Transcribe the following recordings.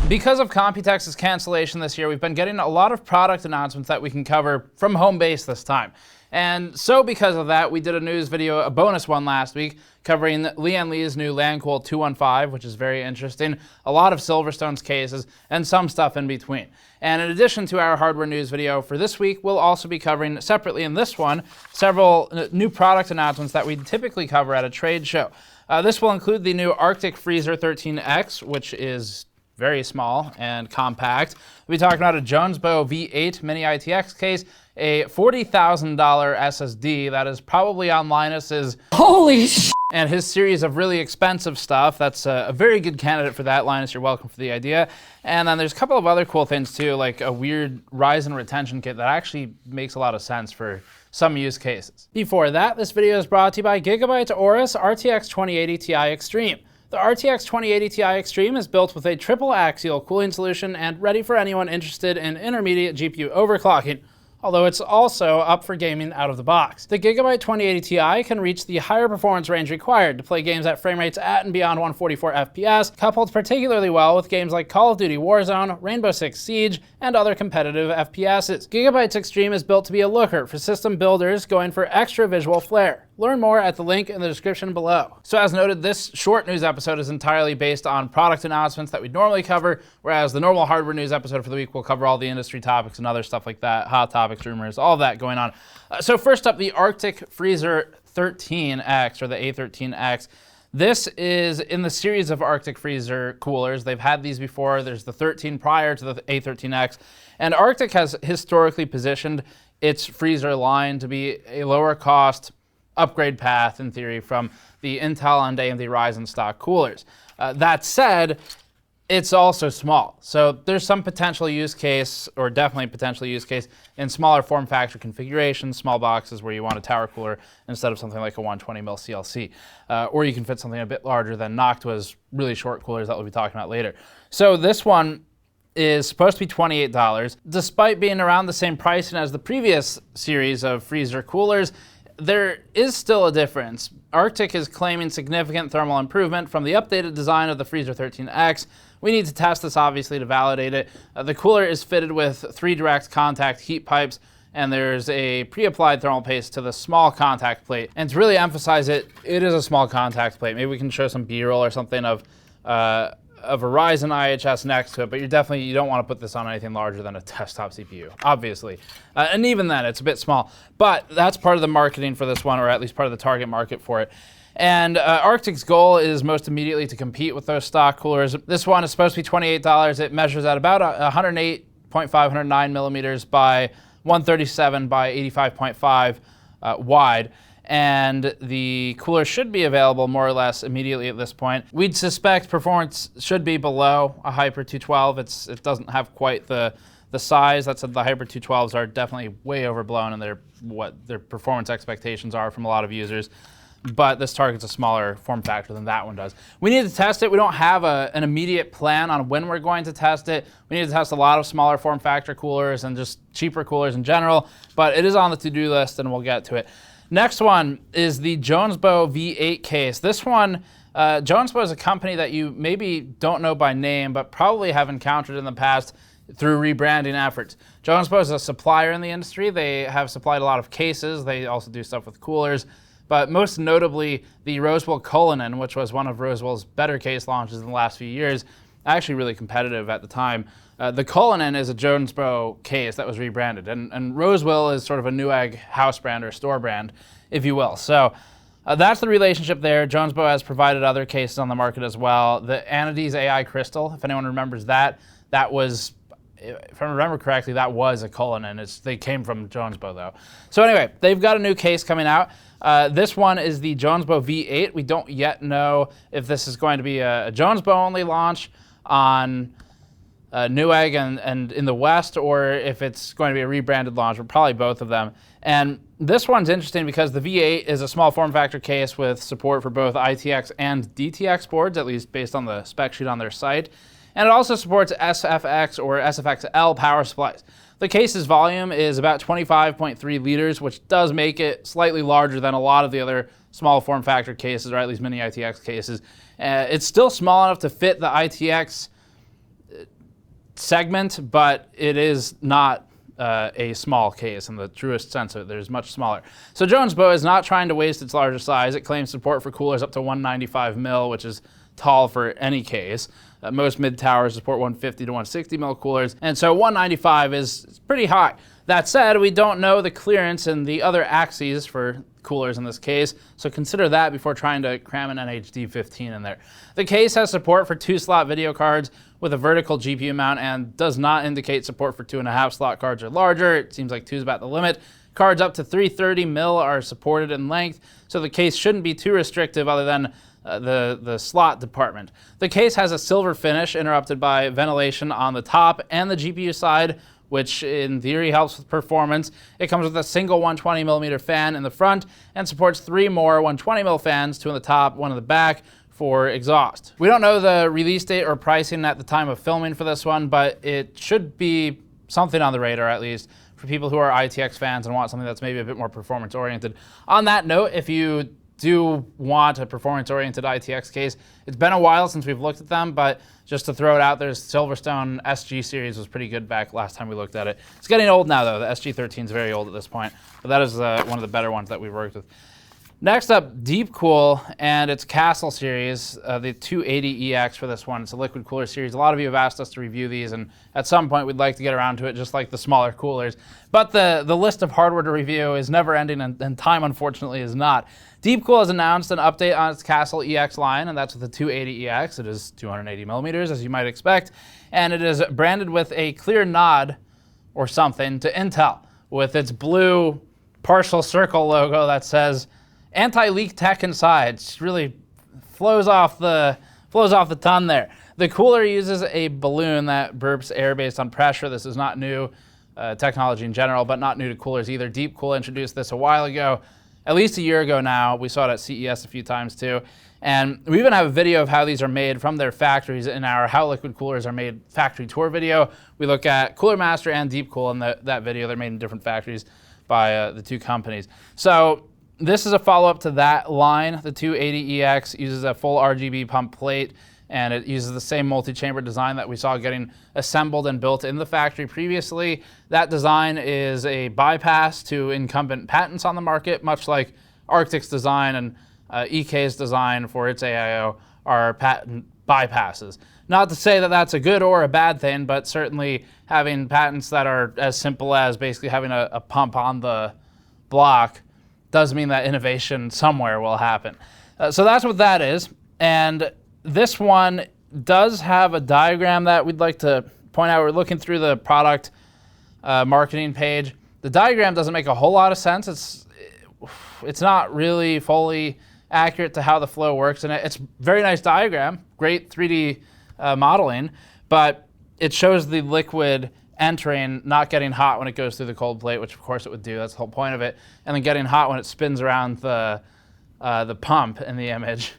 Because of Computex's cancellation this year, we've been getting a lot of product announcements that we can cover from home base this time. And so because of that, we did a news video, a bonus one last week, covering Lian Li's new LANCOOL 215, which is very interesting, a lot of Silverstone's cases, and some stuff in between. And in addition to our hardware news video for this week, we'll also be covering separately in this one several new product announcements that we typically cover at a trade show. This will include the new Arctic Freezer A13X, which is very small and compact. We'll be talking about a Jonsbo V8 mini-ITX case, a $40,000 SSD that is probably on Linus's holy sh**, and his series of really expensive stuff. That's a very good candidate for that. Linus, you're welcome for the idea. And then there's a couple of other cool things too, like a weird Ryzen retention kit that actually makes a lot of sense for some use cases. Before that, this video is brought to you by Gigabyte's Aorus RTX 2080 Ti Extreme. The RTX 2080 Ti Extreme is built with a triple axial cooling solution and ready for anyone interested in intermediate GPU overclocking, although it's also up for gaming out of the box. The Gigabyte 2080 Ti can reach the higher performance range required to play games at frame rates at and beyond 144 FPS, coupled particularly well with games like Call of Duty Warzone, Rainbow Six Siege, and other competitive FPSs. Gigabyte's Extreme is built to be a looker for system builders going for extra visual flair. Learn more at the link in the description below. So as noted, this short news episode is entirely based on product announcements that we normally cover, whereas the normal hardware news episode for the week will cover all the industry topics and other stuff like that, hot topics, rumors, all of that going on. So first up, the Arctic Freezer A13X, or the A13X. This is in the series of Arctic Freezer coolers. They've had these before. There's the 13 prior to the A13X. And Arctic has historically positioned its freezer line to be a lower cost upgrade path, in theory, from the Intel and AMD Ryzen stock coolers. That said, it's also small. So there's some potential use case, or definitely potential use case, in smaller form factor configurations, small boxes where you want a tower cooler instead of something like a 120mm CLC. Or you can fit something a bit larger than Noctua's really short coolers that we'll be talking about later. So this one is supposed to be $28. Despite being around the same pricing as the previous series of freezer coolers, there is still a difference. Arctic is claiming significant thermal improvement from the updated design of the Freezer A13X. We need to test this, obviously, to validate it. The cooler is fitted with 3 direct contact heat pipes, and there's a pre-applied thermal paste to the small contact plate. And to really emphasize it, it is a small contact plate. Maybe we can show some B-roll or something of a Ryzen IHS next to it, but you don't want to put this on anything larger than a desktop CPU, obviously. And even then, it's a bit small. But that's part of the marketing for this one, or at least part of the target market for it. And Arctic's goal is most immediately to compete with those stock coolers. This one is supposed to be $28. It measures at about 108.5, 109 millimeters by 137 by 85.5 wide. And the cooler should be available more or less immediately at this point. We'd suspect performance should be below a Hyper 212. It doesn't have quite the size. That said, the Hyper 212s are definitely way overblown in what their performance expectations are from a lot of users. But this targets a smaller form factor than that one does. We need to test it. We don't have an immediate plan on when we're going to test it. We need to test a lot of smaller form factor coolers and just cheaper coolers in general. But it is on the to-do list, and we'll get to it. Next one is the Jonsbo V8 case. This one, Jonsbo is a company that you maybe don't know by name, but probably have encountered in the past through rebranding efforts. Jonsbo is a supplier in the industry. They have supplied a lot of cases. They also do stuff with coolers. But most notably, the Roswell Cullinan, which was one of Roswell's better case launches in the last few years, actually really competitive at the time. The Cullinan is a Jonsbo case that was rebranded, and Roswell is sort of a Newegg house brand or store brand, if you will. So that's the relationship there. Jonsbo has provided other cases on the market as well. The Anades AI Crystal, if anyone remembers that was, if I remember correctly, that was a Cullinan. They came from Jonsbo though. So anyway, they've got a new case coming out. This one is the Jonsbo V8. We don't yet know if this is going to be a Jonsbo only launch on Newegg and in the West, or if it's going to be a rebranded launch, or probably both of them. And this one's interesting because the V8 is a small form factor case with support for both ITX and DTX boards, at least based on the spec sheet on their site. And it also supports SFX or SFXL power supplies. The case's volume is about 25.3 liters, which does make it slightly larger than a lot of the other small form factor cases, or at least mini-ITX cases. It's still small enough to fit the ITX segment, but it is not a small case in the truest sense of it. There's much smaller. So Jonsbo is not trying to waste its larger size. It claims support for coolers up to 195 mil, which is tall for any case. Most mid-towers support 150 to 160 mil coolers, and so 195 is pretty high. That said, we don't know the clearance and the other axes for coolers in this case, so consider that before trying to cram an NHD 15 in there. The case has support for 2-slot video cards with a vertical GPU mount and does not indicate support for 2.5-slot cards or larger. It seems like 2 is about the limit. Cards up to 330 mil are supported in length, so the case shouldn't be too restrictive other than the slot department. The case has a silver finish interrupted by ventilation on the top and the GPU side, which in theory helps with performance. It comes with a single 120mm fan in the front and supports 3 more 120mm fans, 2 on the top, 1 in the back, for exhaust. We don't know the release date or pricing at the time of filming for this one, but it should be something on the radar at least for people who are ITX fans and want something that's maybe a bit more performance oriented. On that note, if you do want a performance-oriented ITX case, it's been a while since we've looked at them, but just to throw it out there, Silverstone SG series was pretty good back last time we looked at it. It's getting old now though. The SG13 is very old at this point, but that is one of the better ones that we've worked with. Next up, Deepcool and its Castle series, the 280EX for this one. It's a liquid cooler series. A lot of you have asked us to review these, and at some point we'd like to get around to it, just like the smaller coolers. But the list of hardware to review is never ending, and time, unfortunately, is not. Deepcool has announced an update on its Castle EX line, and that's with the 280EX. It is 280mm, as you might expect, and it is branded with a clear nod or something to Intel, with its blue partial circle logo that says anti-leak tech inside. It really flows off the tongue there. The cooler uses a balloon that burps air based on pressure. This is not new technology in general, but not new to coolers either. Deepcool introduced this a while ago, at least a year ago now. We saw it at CES a few times too. And we even have a video of how these are made from their factories in our How Liquid Coolers Are Made factory tour video. We look at Cooler Master and Deepcool in that video. They're made in different factories by the two companies. So this is a follow-up to that line. The 280EX uses a full RGB pump plate, and it uses the same multi-chamber design that we saw getting assembled and built in the factory previously. That design is a bypass to incumbent patents on the market, much like Arctic's design and EK's design for its AIO are patent bypasses. Not to say that that's a good or a bad thing, but certainly having patents that are as simple as basically having a pump on the block does mean that innovation somewhere will happen. So that's what that is. And this one does have a diagram that we'd like to point out. We're looking through the product marketing page. The diagram doesn't make a whole lot of sense. It's not really fully accurate to how the flow works. And it's a very nice diagram, great 3D modeling, but it shows the liquid entering, not getting hot when it goes through the cold plate, which of course it would do. That's the whole point of it. And then getting hot when it spins around the pump in the image.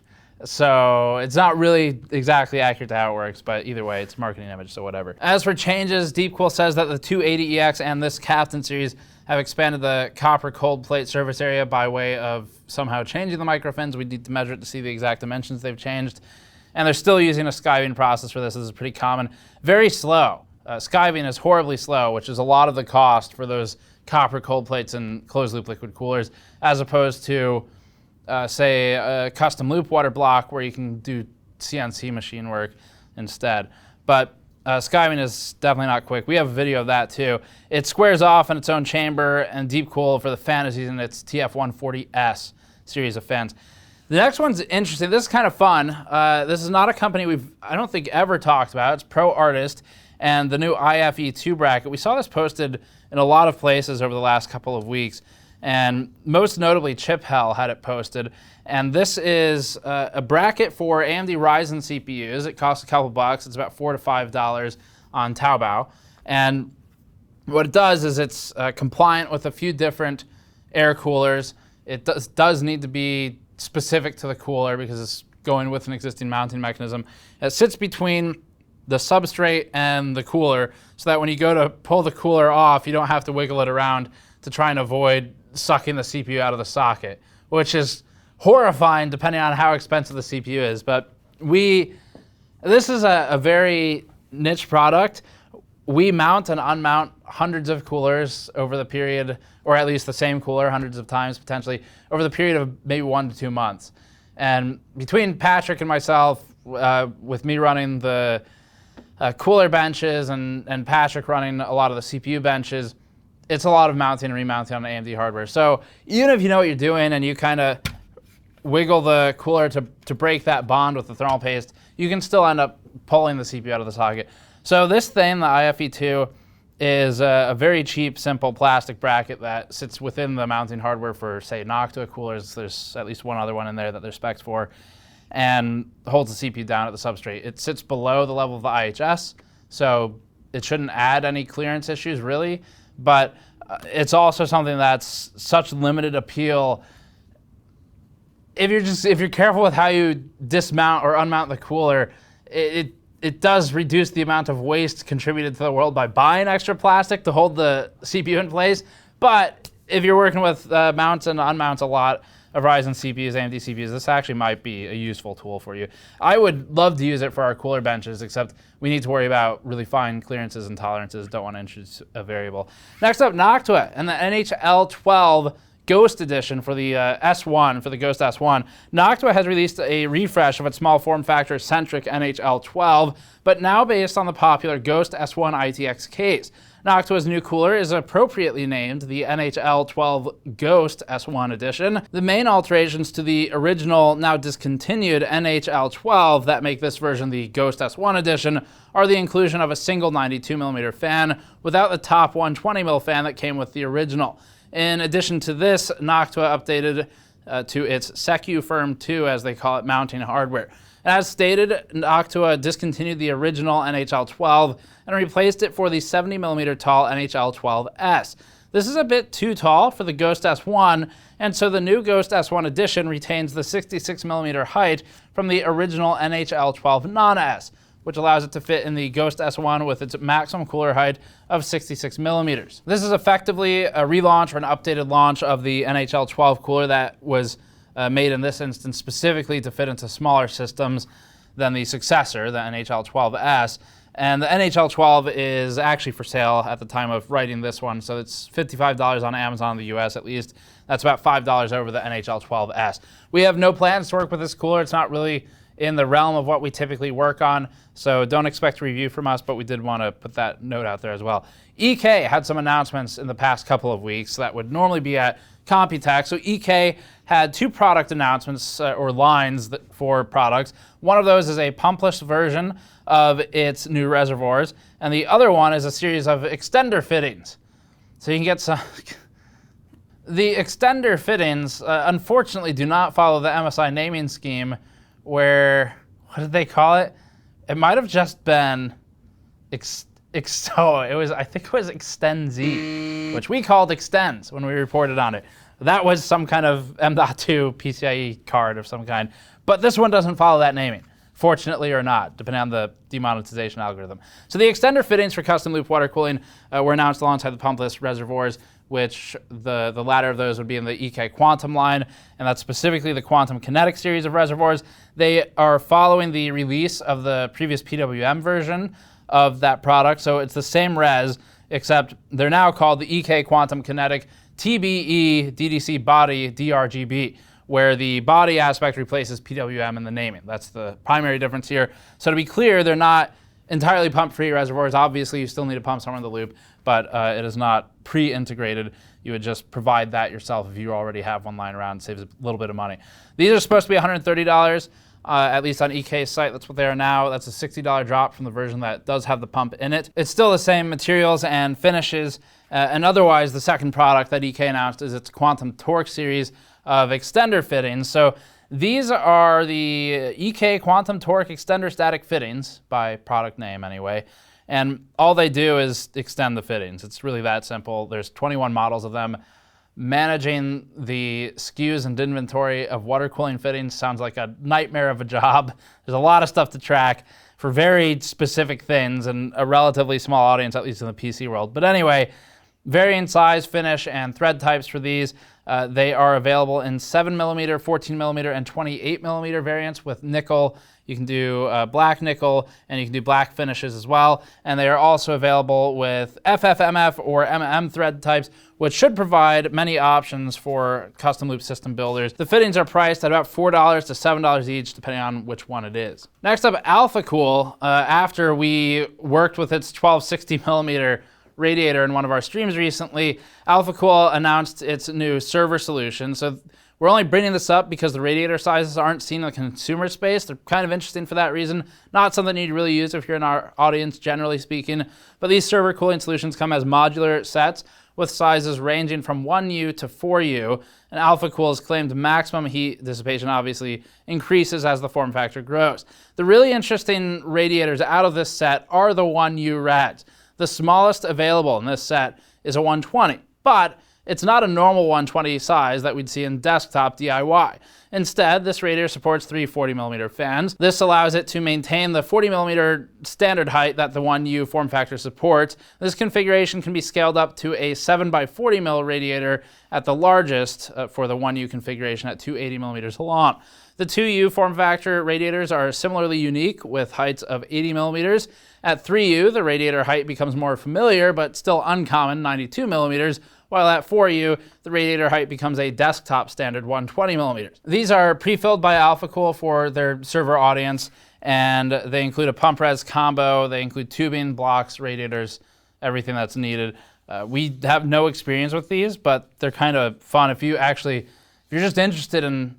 So it's not really exactly accurate to how it works, but either way, it's a marketing image, so whatever. As for changes, Deepcool says that the 280EX and this Captain series have expanded the copper cold plate surface area by way of somehow changing the microfins. We need to measure it to see the exact dimensions they've changed. And they're still using a skiving process for this. This is pretty common. Very slow. Skiving is horribly slow, which is a lot of the cost for those copper cold plates and closed loop liquid coolers, as opposed to, say, a custom loop water block where you can do CNC machine work instead. But skiving is definitely not quick. We have a video of that too. It squares off in its own chamber, and Deepcool for the fan is using its TF140S series of fans. The next one's interesting. This is kind of fun. This is not a company I don't think ever talked about. It's ProArtist and the new IFE2 bracket. We saw this posted in a lot of places over the last couple of weeks, and most notably Chip Hell had it posted. And this is a bracket for AMD Ryzen CPUs. It costs a couple bucks. It's about $4 to $5 on Taobao. And what it does is it's compliant with a few different air coolers. It does need to be specific to the cooler because it's going with an existing mounting mechanism. It sits between the substrate and the cooler so that when you go to pull the cooler off, you don't have to wiggle it around to try and avoid sucking the CPU out of the socket, which is horrifying depending on how expensive the CPU is. But this is a very niche product. we mount and unmount hundreds of coolers over the period, or at least the same cooler hundreds of times potentially, over the period of maybe 1 to 2 months. And between Patrick and myself, with me running the cooler benches and Patrick running a lot of the CPU benches, it's a lot of mounting and remounting on AMD hardware. So even if you know what you're doing and you kind of wiggle the cooler to break that bond with the thermal paste, you can still end up pulling the CPU out of the socket. So this thing, the IFE2, is a very cheap, simple plastic bracket that sits within the mounting hardware for, say, Noctua coolers. There's at least one other one in there that they're specced for, and holds the CPU down at the substrate. It sits below the level of the IHS, so it shouldn't add any clearance issues, really, but it's also something that's such limited appeal. If you're careful with how you dismount or unmount the cooler, it does reduce the amount of waste contributed to the world by buying extra plastic to hold the CPU in place. But if you're working with mounts and unmounts a lot of Ryzen CPUs, AMD CPUs, this actually might be a useful tool for you. I would love to use it for our cooler benches, except we need to worry about really fine clearances and tolerances. Don't want to introduce a variable. Next up, Noctua and the NHL12 Ghost Edition for the S1, for the Ghost S1. Noctua has released a refresh of its small form factor centric NHL12, but now based on the popular Ghost S1 ITX case. Noctua's new cooler is appropriately named the NHL12 Ghost S1 Edition. The main alterations to the original, now discontinued NHL12 that make this version the Ghost S1 Edition are the inclusion of a single 92mm fan without the top 120mm fan that came with the original. In addition to this, Noctua updated to its SECU Firm 2, as they call it, mounting hardware. As stated, Noctua discontinued the original NHL12 and replaced it for the 70mm tall NHL12S. This is a bit too tall for the Ghost S1, and so the new Ghost S1 Edition retains the 66mm height from the original NHL12 Non-S, which allows it to fit in the Ghost S1 with its maximum cooler height of 66mm. This is effectively a relaunch or an updated launch of the NHL12 cooler that was made in this instance specifically to fit into smaller systems than the successor, the NHL12S. And the NHL12 is actually for sale at the time of writing this one, so it's $55 on Amazon in the US at least. That's about $5 over the NHL12S. We have no plans to work with this cooler. It's not really in the realm of what we typically work on, so don't expect a review from us, but we did want to put that note out there as well. EK had some announcements in the past couple of weeks that would normally be at Computex. So EK had 2 product announcements or lines for products. One of those is a pumpless version of its new reservoirs, and the other one is a series of extender fittings. So you can get some... The extender fittings, unfortunately, do not follow the MSI naming scheme, where, what did they call it? It might have just been, I think it was Extend-Z, which we called Extends when we reported on it. That was some kind of M.2 PCIe card of some kind. But this one doesn't follow that naming, fortunately or not, depending on the demonetization algorithm. So the extender fittings for custom loop water cooling were announced alongside the pumpless reservoirs, which the latter of those would be in the EK Quantum line, and that's specifically the Quantum Kinetic series of reservoirs. They are following the release of the previous PWM version of that product, so it's the same res, except they're now called the EK Quantum Kinetic TBE DDC Body DRGB, where the body aspect replaces PWM in the naming. That's the primary difference here. So to be clear, they're not entirely pump-free reservoirs. Obviously, you still need a pump somewhere in the loop, but it is not pre-integrated. You would just provide that yourself if you already have one lying around. It saves a little bit of money. These are supposed to be $130, at least on EK's site. That's what they are now. That's a $60 drop from the version that does have the pump in it. It's still the same materials and finishes, and otherwise, the second product that EK announced is its Quantum Torque series of extender fittings. So these are the EK Quantum Torque extender static fittings, by product name anyway, and all they do is extend the fittings. It's really that simple. There's 21 models of them. Managing the SKUs and inventory of water cooling fittings sounds like a nightmare of a job. There's a lot of stuff to track for very specific things and a relatively small audience, at least in the PC world. But anyway, Varying size, finish, and thread types for these. They are available in 7mm, 14mm, and 28mm variants with nickel. You can do black nickel, and you can do black finishes as well. And they are also available with FFMF or MM thread types, which should provide many options for custom loop system builders. The fittings are priced at about $4 to $7 each, depending on which one it is. Next up, Alphacool. After we worked with its 1260mm radiator in one of our streams recently, Alphacool announced its new server solution. So we're only bringing this up because the radiator sizes aren't seen in the consumer space. They're kind of interesting for that reason. Not something you'd really use if you're in our audience, generally speaking. But these server cooling solutions come as modular sets with sizes ranging from 1U to 4U. And Alphacool's claimed maximum heat dissipation obviously increases as the form factor grows. The really interesting radiators out of this set are the 1U rads. The smallest available in this set is a 120, but it's not a normal 120 size that we'd see in desktop DIY. Instead, this radiator supports 3 40mm fans. This allows it to maintain the 40mm standard height that the 1U form factor supports. This configuration can be scaled up to a 7x40mm radiator at the largest for the 1U configuration at 280mm long. The 2U form factor radiators are similarly unique with heights of 80mm. At 3U, the radiator height becomes more familiar but still uncommon, 92mm, while at 4U, the radiator height becomes a desktop standard 120mm. These are pre-filled by Alphacool for their server audience, and they include a pump res combo, they include tubing, blocks, radiators, everything that's needed. We have no experience with these, but they're kind of fun. If you're just interested in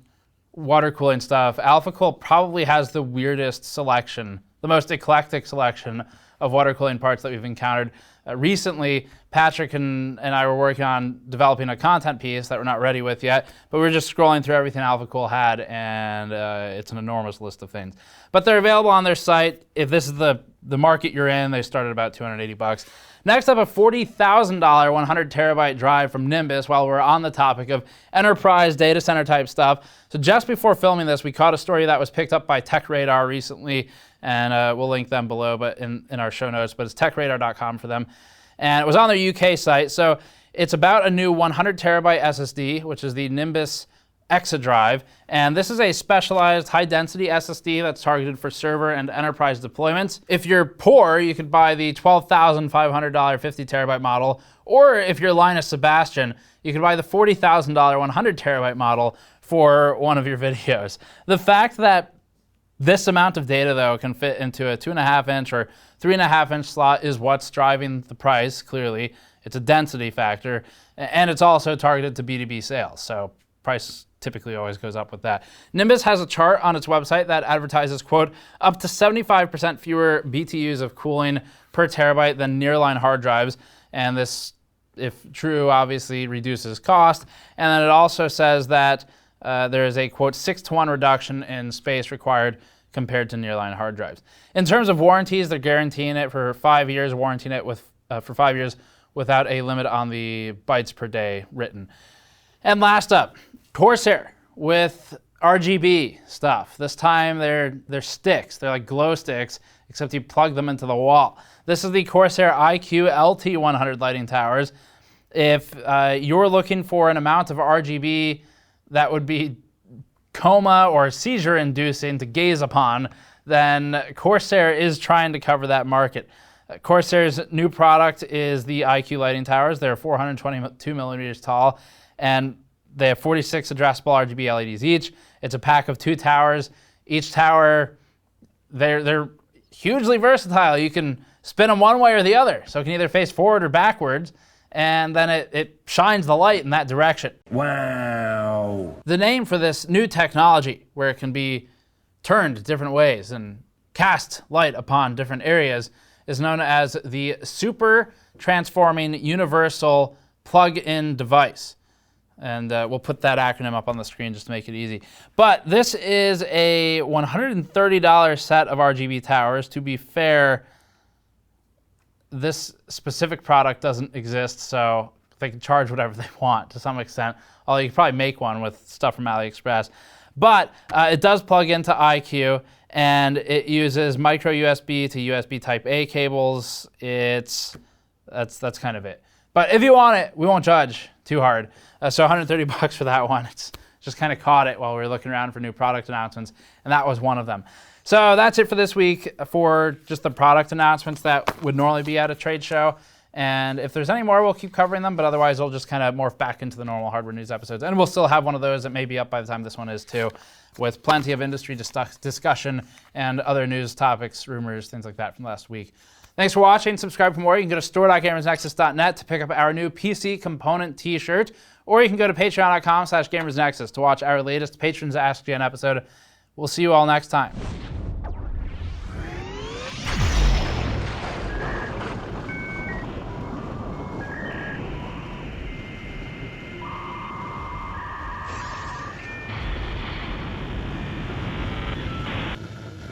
water cooling stuff, Alphacool probably has the weirdest selection, the most eclectic selection of water cooling parts that we've encountered. Recently, Patrick and I were working on developing a content piece that we're not ready with yet, but we were just scrolling through everything Alphacool had, and it's an enormous list of things. But they're available on their site. If this is the market you're in, they start at about $280. Next up, a $40,000 100TB drive from Nimbus while we're on the topic of enterprise data center type stuff. So just before filming this, we caught a story that was picked up by TechRadar recently, and we'll link them below but in our show notes, but it's techradar.com for them. And it was on their UK site. So it's about a new 100TB SSD, which is the Nimbus Exa drive. And this is a specialized high-density SSD that's targeted for server and enterprise deployments. If you're poor, you could buy the $12,500 50TB model, or if you're Linus Sebastian, you could buy the $40,000 100TB model for one of your videos. The fact that this amount of data, though, can fit into a 2.5-inch or 3.5-inch slot is what's driving the price, clearly. It's a density factor, and it's also targeted to B2B sales, so price typically always goes up with that. Nimbus has a chart on its website that advertises, quote, up to 75% fewer BTUs of cooling per terabyte than nearline hard drives, and this, if true, obviously reduces cost. And then it also says that there is a, quote, 6-to-1 reduction in space required compared to nearline hard drives. In terms of warranties, they're guaranteeing it for 5 years, warranting it with for 5 years without a limit on the bytes per day written. And last up, Corsair with RGB stuff. This time they're sticks. They're like glow sticks, except you plug them into the wall. This is the Corsair iCUE LT100 lighting towers. If you're looking for an amount of RGB that would be coma or seizure inducing to gaze upon, then Corsair is trying to cover that market. Corsair's new product is the iCUE lighting towers. They're 422 millimeters tall, and they have 46 addressable RGB LEDs each. It's a pack of 2 towers. Each tower, they're hugely versatile. You can spin them one way or the other. So it can either face forward or backwards, and then it shines the light in that direction. Wow. The name for this new technology, where it can be turned different ways and cast light upon different areas, is known as the Super Transforming Universal Plug-in Device. And we'll put that acronym up on the screen just to make it easy. But this is a $130 set of RGB towers. To be fair, this specific product doesn't exist, so they can charge whatever they want to some extent, although you could probably make one with stuff from AliExpress. But it does plug into iCUE, and it uses micro USB to USB Type A cables. That's kind of it. But if you want it, we won't judge too hard. So $130 for that one. It's just kind of caught it while we were looking around for new product announcements, and that was one of them. So that's it for this week for just the product announcements that would normally be at a trade show. And if there's any more, we'll keep covering them, but otherwise they'll just kind of morph back into the normal hardware news episodes. And we'll still have one of those that may be up by the time this one is too, with plenty of industry discussion and other news topics, rumors, things like that from last week. Thanks for watching. Subscribe for more. You can go to store.gamersnexus.net to pick up our new PC component t-shirt, or you can go to patreon.com/gamersnexus to watch our latest Patrons Ask Gen episode. We'll see you all next time.